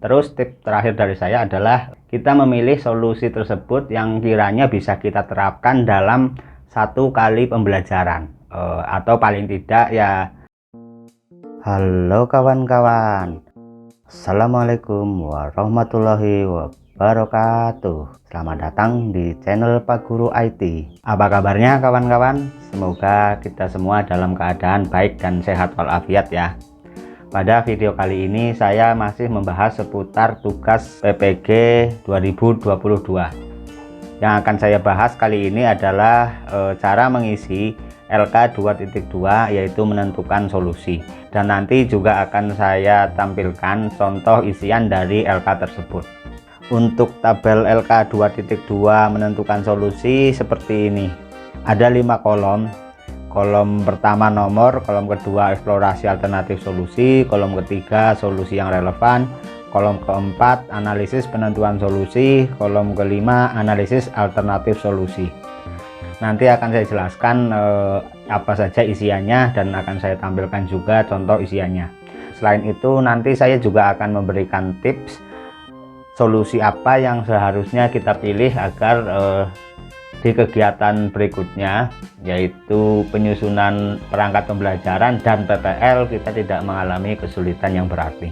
Terus tips terakhir dari saya adalah kita memilih solusi tersebut yang kiranya bisa kita terapkan dalam 1 kali pembelajaran, atau paling tidak ya. Halo kawan-kawan, Assalamualaikum warahmatullahi wabarakatuh. Selamat datang di channel Pak Guru IT. Apa kabarnya kawan-kawan? Semoga kita semua dalam keadaan baik dan sehat walafiat ya. Pada video kali ini saya masih membahas seputar tugas PPG 2022. Yang akan saya bahas kali ini adalah cara mengisi LK 2.2, yaitu menentukan solusi. Dan nanti juga akan saya tampilkan contoh isian dari LK tersebut. Untuk tabel LK 2.2 menentukan solusi seperti ini. Ada 5 kolom. Kolom pertama nomor, kolom kedua eksplorasi alternatif solusi, kolom ketiga solusi yang relevan, kolom keempat analisis penentuan solusi, kolom kelima analisis alternatif solusi. Nanti akan saya jelaskan apa saja isiannya dan akan saya tampilkan juga contoh isiannya. Selain itu nanti saya juga akan memberikan tips solusi apa yang seharusnya kita pilih agar di kegiatan berikutnya, yaitu penyusunan perangkat pembelajaran dan PPL, kita tidak mengalami kesulitan yang berarti.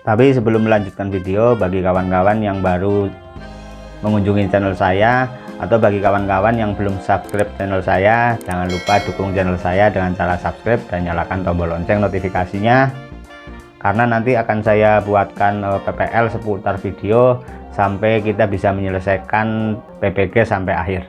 Tapi sebelum melanjutkan video, bagi kawan-kawan yang baru mengunjungi channel saya atau bagi kawan-kawan yang belum subscribe channel saya, jangan lupa dukung channel saya dengan cara subscribe dan nyalakan tombol lonceng notifikasinya, karena nanti akan saya buatkan PPL seputar video sampai kita bisa menyelesaikan PPG sampai akhir.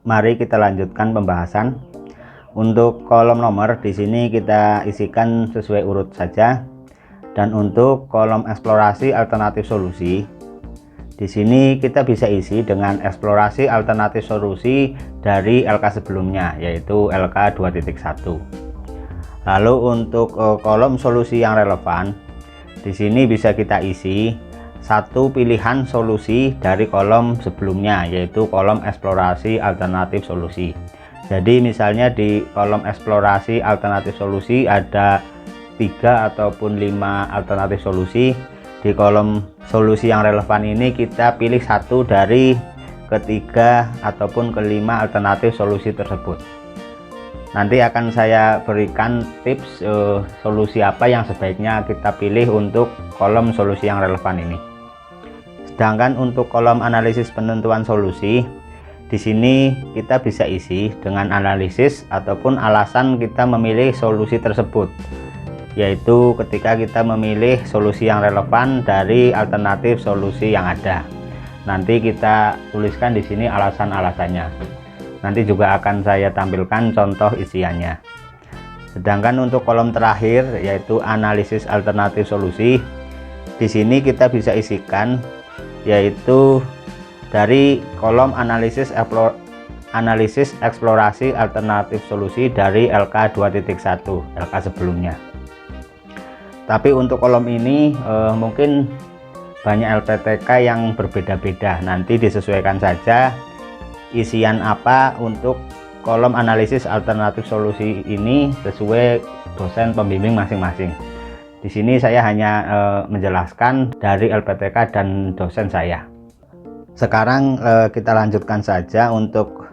Mari kita lanjutkan pembahasan. Untuk kolom nomor di sini kita isikan sesuai urut saja. Dan untuk kolom eksplorasi alternatif solusi, di sini kita bisa isi dengan eksplorasi alternatif solusi dari LK sebelumnya, yaitu LK 2.1. Lalu untuk kolom solusi yang relevan, di sini bisa kita isi satu pilihan solusi dari kolom sebelumnya, yaitu kolom eksplorasi alternatif solusi. Jadi misalnya di kolom eksplorasi alternatif solusi ada 3 ataupun 5 alternatif solusi. Di kolom solusi yang relevan ini kita pilih satu dari ketiga ataupun kelima alternatif solusi tersebut. Nanti akan saya berikan tips solusi apa yang sebaiknya kita pilih untuk kolom solusi yang relevan ini. Sedangkan untuk kolom analisis penentuan solusi, di sini kita bisa isi dengan analisis ataupun alasan kita memilih solusi tersebut, yaitu ketika kita memilih solusi yang relevan dari alternatif solusi yang ada. Nanti kita tuliskan di sini alasan-alasannya. Nanti juga akan saya tampilkan contoh isiannya. Sedangkan untuk kolom terakhir, yaitu analisis alternatif solusi, di sini kita bisa isikan yaitu dari kolom analisis eksplorasi alternatif solusi dari LK 2.1, LK sebelumnya. Tapi untuk kolom ini mungkin banyak LPTK yang berbeda-beda, nanti disesuaikan saja isian apa untuk kolom analisis alternatif solusi ini sesuai dosen pembimbing masing-masing. Di sini saya hanya menjelaskan dari LPTK dan dosen saya. Sekarang kita lanjutkan saja untuk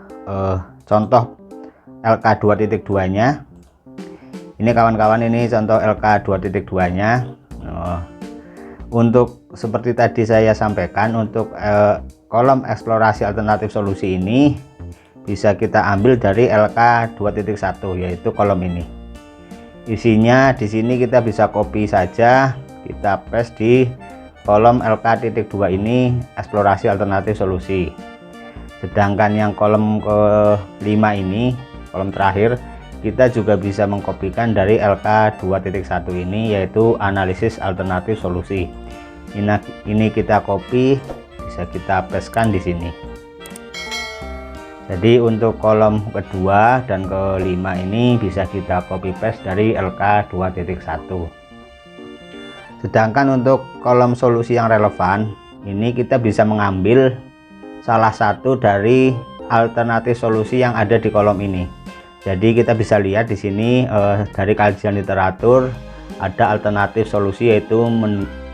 contoh LK 2.2-nya. Ini kawan-kawan, ini contoh LK 2.2-nya. Untuk seperti tadi saya sampaikan, untuk kolom eksplorasi alternatif solusi ini bisa kita ambil dari LK 2.1, yaitu kolom ini. Isinya di sini kita bisa copy saja, kita paste di kolom LK.2 ini, eksplorasi alternatif solusi. Sedangkan yang kolom ke-5 ini, kolom terakhir, kita juga bisa mengkopikan dari LK 2.1 ini, yaitu analisis alternatif solusi. Ini kita copy, bisa kita pastekan di sini. Jadi untuk kolom kedua dan kelima ini bisa kita copy paste dari LK 2.1. Sedangkan untuk kolom solusi yang relevan ini kita bisa mengambil salah satu dari alternatif solusi yang ada di kolom ini. Jadi kita bisa lihat di sini dari kajian literatur ada alternatif solusi, yaitu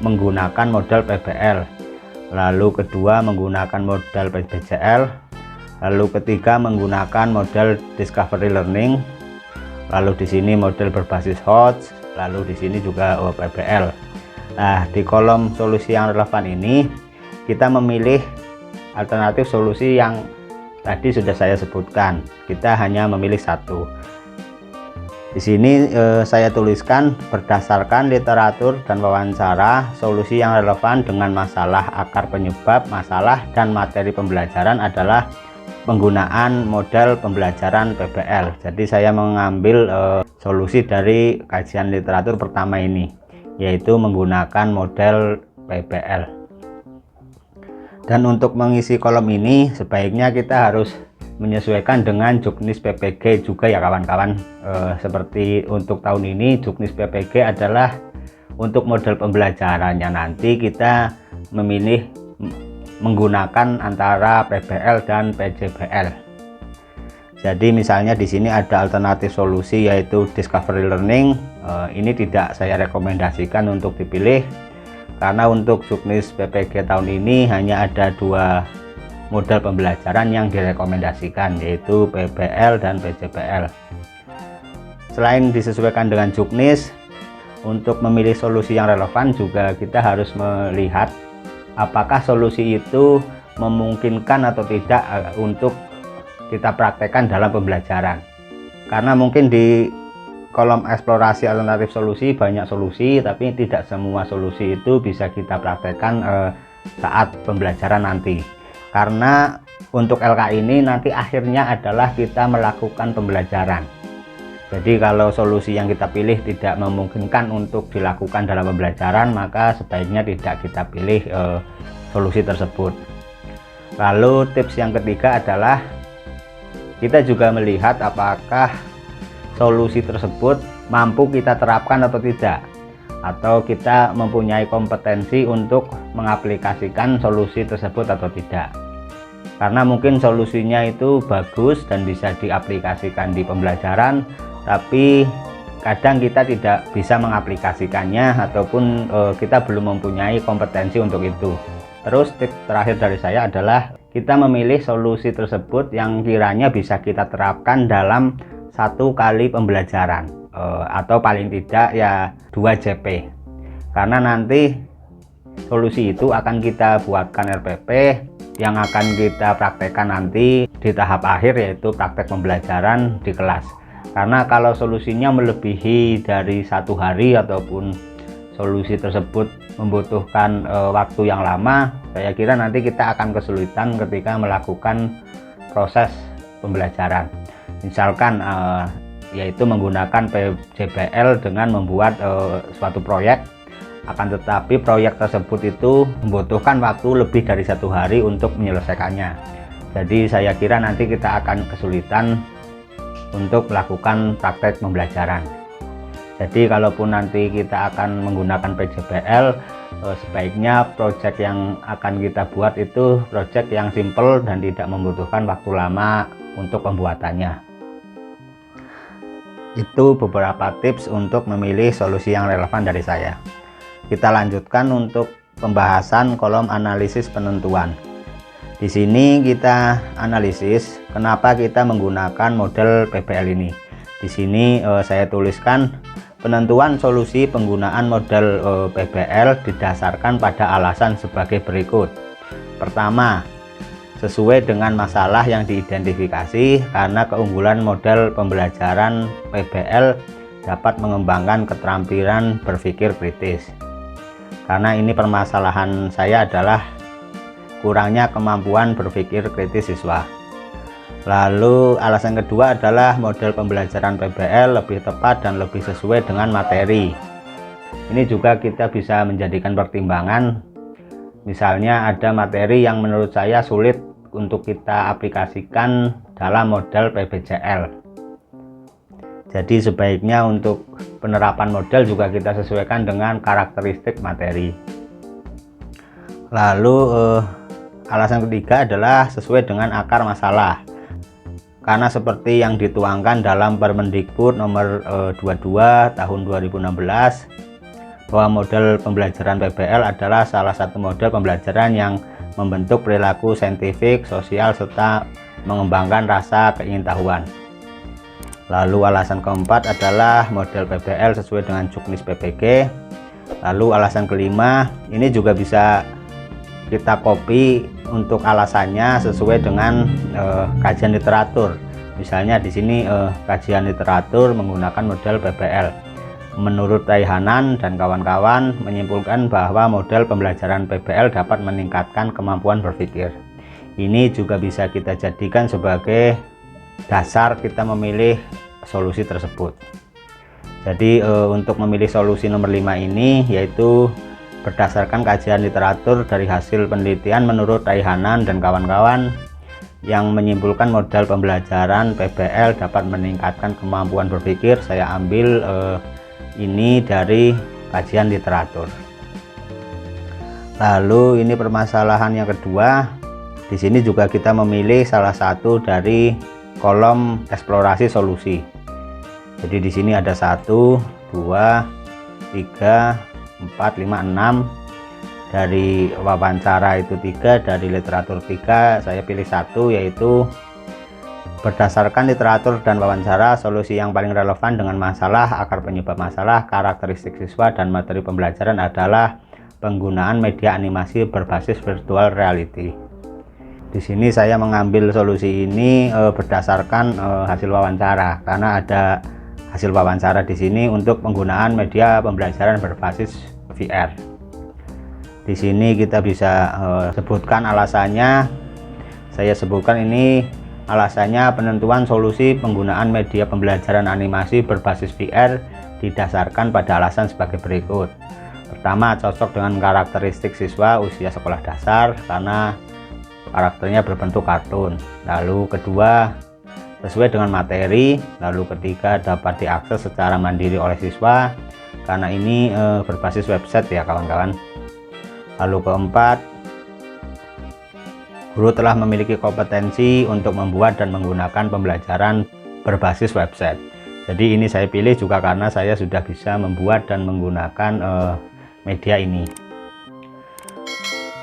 menggunakan model PBL, lalu kedua menggunakan model PBCL, lalu ketiga menggunakan model discovery learning, lalu di sini model berbasis Hodge, lalu di sini juga PBL. Nah, di kolom solusi yang relevan ini kita memilih alternatif solusi yang tadi sudah saya sebutkan. Kita hanya memilih satu. Di sini saya tuliskan berdasarkan literatur dan wawancara, solusi yang relevan dengan masalah akar penyebab masalah dan materi pembelajaran adalah penggunaan model pembelajaran PBL. Jadi saya mengambil solusi dari kajian literatur pertama ini, yaitu menggunakan model PBL. Dan untuk mengisi kolom ini sebaiknya kita harus menyesuaikan dengan juknis PPG juga ya kawan-kawan. Seperti untuk tahun ini juknis PPG adalah untuk model pembelajarannya nanti kita memilih menggunakan antara PBL dan PJBL. Jadi misalnya di sini ada alternatif solusi yaitu discovery learning. Ini tidak saya rekomendasikan untuk dipilih karena untuk juknis PPG tahun ini hanya ada dua model pembelajaran yang direkomendasikan, yaitu PBL dan PJBL. Selain disesuaikan dengan juknis, untuk memilih solusi yang relevan juga kita harus melihat apakah solusi itu memungkinkan atau tidak untuk kita praktekkan dalam pembelajaran. Karena mungkin di kolom eksplorasi alternatif solusi banyak solusi, tapi tidak semua solusi itu bisa kita praktekkan saat pembelajaran nanti. Karena untuk LK ini nanti akhirnya adalah kita melakukan pembelajaran. Jadi kalau solusi yang kita pilih tidak memungkinkan untuk dilakukan dalam pembelajaran, maka sebaiknya tidak kita pilih solusi tersebut. Lalu tips yang ketiga adalah kita juga melihat apakah solusi tersebut mampu kita terapkan atau tidak, atau kita mempunyai kompetensi untuk mengaplikasikan solusi tersebut atau tidak. Karena mungkin solusinya itu bagus dan bisa diaplikasikan di pembelajaran, tapi kadang kita tidak bisa mengaplikasikannya ataupun kita belum mempunyai kompetensi untuk itu. Terus tips terakhir dari saya adalah kita memilih solusi tersebut yang kiranya bisa kita terapkan dalam satu kali pembelajaran, atau paling tidak ya 2 JP. Karena nanti solusi itu akan kita buatkan RPP yang akan kita praktekkan nanti di tahap akhir, yaitu praktek pembelajaran di kelas. Karena kalau solusinya melebihi dari 1 hari ataupun solusi tersebut membutuhkan waktu yang lama, saya kira nanti kita akan kesulitan ketika melakukan proses pembelajaran. Misalkan yaitu menggunakan PJBL dengan membuat suatu proyek, akan tetapi proyek tersebut itu membutuhkan waktu lebih dari 1 hari untuk menyelesaikannya. Jadi saya kira nanti kita akan kesulitan untuk melakukan praktek pembelajaran. Jadi kalaupun nanti kita akan menggunakan PJBL, sebaiknya proyek yang akan kita buat itu proyek yang simple dan tidak membutuhkan waktu lama untuk pembuatannya. Itu beberapa tips untuk memilih solusi yang relevan dari saya. Kita lanjutkan untuk pembahasan kolom analisis penentuan. Di sini kita analisis kenapa kita menggunakan model PBL ini. Di sini saya tuliskan penentuan solusi penggunaan model PBL didasarkan pada alasan sebagai berikut. Pertama, sesuai dengan masalah yang diidentifikasi, karena keunggulan model pembelajaran PBL dapat mengembangkan keterampilan berpikir kritis. Karena ini permasalahan saya adalah kurangnya kemampuan berpikir kritis siswa. Lalu alasan kedua adalah model pembelajaran PBL lebih tepat dan lebih sesuai dengan materi. Ini juga kita bisa menjadikan pertimbangan. Misalnya ada materi yang menurut saya sulit untuk kita aplikasikan dalam model PBJL. Jadi sebaiknya untuk penerapan model juga kita sesuaikan dengan karakteristik materi. Lalu alasan ketiga adalah sesuai dengan akar masalah. Karena seperti yang dituangkan dalam Permendikbud nomor 22 tahun 2016, bahwa model pembelajaran PBL adalah salah satu model pembelajaran yang membentuk perilaku saintifik, sosial, serta mengembangkan rasa keingintahuan. Lalu alasan keempat adalah model PBL sesuai dengan juknis PPG. Lalu alasan kelima, ini juga bisa kita copy untuk alasannya sesuai dengan kajian literatur. Misalnya di sini kajian literatur menggunakan model PBL. Menurut Raihanan dan kawan-kawan menyimpulkan bahwa model pembelajaran PBL dapat meningkatkan kemampuan berpikir. Ini juga bisa kita jadikan sebagai dasar kita memilih solusi tersebut. Jadi untuk memilih solusi nomor 5 ini yaitu berdasarkan kajian literatur dari hasil penelitian menurut Raihanan dan kawan-kawan yang menyimpulkan model pembelajaran PBL dapat meningkatkan kemampuan berpikir. Saya ambil ini dari kajian literatur. Lalu ini permasalahan yang kedua. Di sini juga kita memilih salah satu dari kolom eksplorasi solusi. Jadi di sini ada 1, 2, 3, 4, 5, 6. Dari wawancara itu 3, dari literatur 3. Saya pilih 1, yaitu berdasarkan literatur dan wawancara, solusi yang paling relevan dengan masalah, akar penyebab masalah, karakteristik siswa, dan materi pembelajaran adalah penggunaan media animasi berbasis virtual reality. Di sini saya mengambil solusi ini berdasarkan hasil wawancara, karena ada hasil wawancara di sini untuk penggunaan media pembelajaran berbasis VR. Di sini kita bisa sebutkan alasannya. Saya sebutkan ini alasannya: penentuan solusi penggunaan media pembelajaran animasi berbasis VR didasarkan pada alasan sebagai berikut. Pertama, cocok dengan karakteristik siswa usia sekolah dasar karena karakternya berbentuk kartun. Lalu kedua, sesuai dengan materi. Lalu ketiga, dapat diakses secara mandiri oleh siswa karena ini berbasis website ya kawan-kawan. Lalu keempat, guru telah memiliki kompetensi untuk membuat dan menggunakan pembelajaran berbasis website. Jadi ini saya pilih juga karena saya sudah bisa membuat dan menggunakan media ini.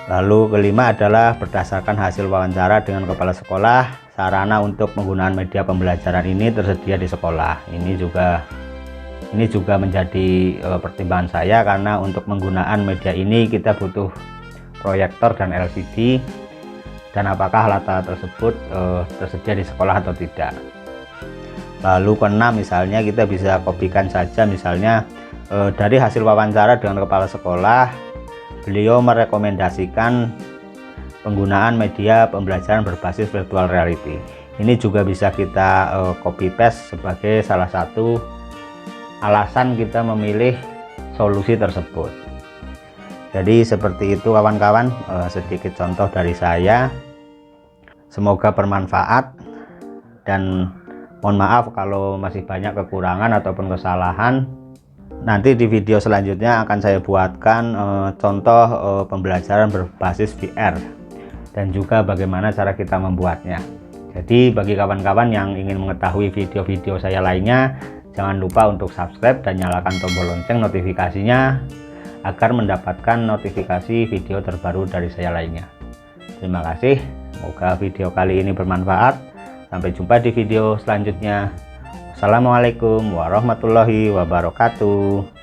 Lalu kelima adalah berdasarkan hasil wawancara dengan kepala sekolah, sarana untuk penggunaan media pembelajaran ini tersedia di sekolah. Ini juga menjadi pertimbangan saya karena untuk penggunaan media ini kita butuh proyektor dan LCD, dan apakah alat tersebut tersedia di sekolah atau tidak. Lalu keenam, misalnya kita bisa kopikan saja, misalnya dari hasil wawancara dengan kepala sekolah, beliau merekomendasikan penggunaan media pembelajaran berbasis virtual reality. Ini juga bisa kita copy paste sebagai salah satu alasan kita memilih solusi tersebut. Jadi seperti itu kawan-kawan, sedikit contoh dari saya. Semoga bermanfaat, dan mohon maaf kalau masih banyak kekurangan ataupun kesalahan. Nanti di video selanjutnya akan saya buatkan contoh pembelajaran berbasis VR dan juga bagaimana cara kita membuatnya. Jadi bagi kawan-kawan yang ingin mengetahui video-video saya lainnya, jangan lupa untuk subscribe dan nyalakan tombol lonceng notifikasinya agar mendapatkan notifikasi video terbaru dari saya lainnya. Terima kasih, semoga video kali ini bermanfaat. Sampai jumpa di video selanjutnya. Assalamualaikum warahmatullahi wabarakatuh.